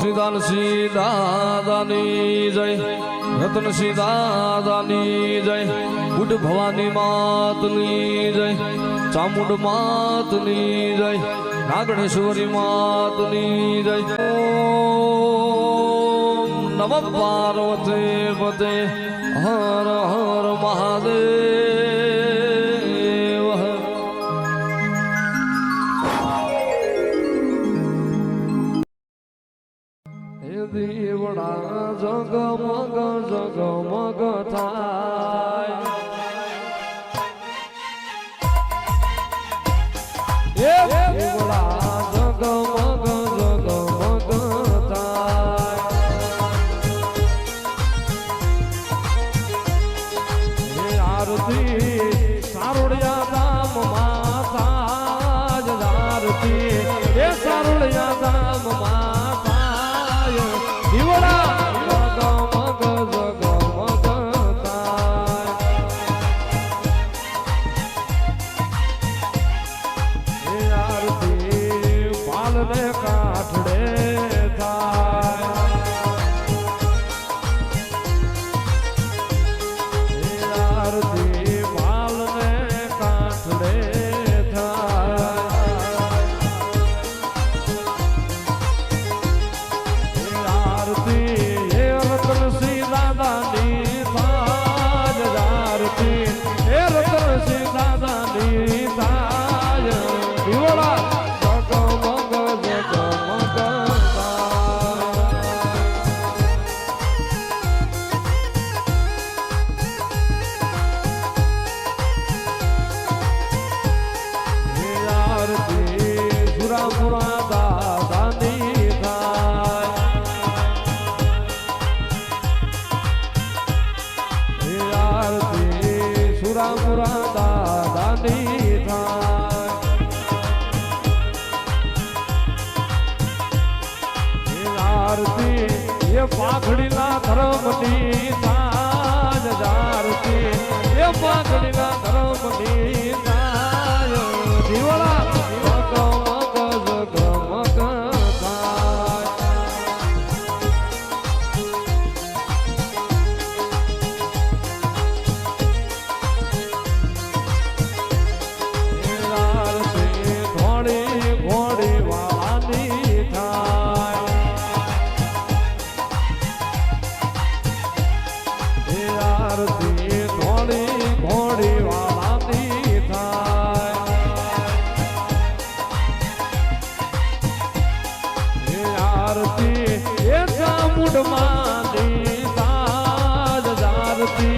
રતનસિંહ દાદાની જય, રતનસિંહ દાદાની જય, બુઢ ભવાની માતની જય, ચામુંડ માતની જય, નાગણેશ્વરી માતની જય. ઓમ નમઃ પાર્વતી પતે હર હર મહાદેવ. હે દીવડા જગમગ જગમગ થાય, હે દીવડા જગમગ જગમગ થાય. હે આરતી સારોડિયા ધામ માતા જ આરતી, હે સારોડિયા ધામ માતા દીવડા જગમગ જગમગ થાય. હે આરતી પાલને કાઠડે થાય, હે આરતી પાલને કાઠડે થાય. રતનસિંહ દાદાની તાજ આરતી, હે રતનસિંહ દાદાની તાજ દીવડા જગમગ જગમગ થાય. હે આરતી સુરાપુરા દાદાની થાય, સુરાપુરા દાદાની થાય. હે આરતી એ પાઘડીના ધર્મની તાજ આરતી, એ પાઘડીના ધર્મની તાજ દીવડા જગમગ જગમગ થાય. ઘોડી વાળાની થાય, હે આરતી ઘોડી વાળાની થાય. હે આરતી એ ચામુંડ માની તાજ આરતી,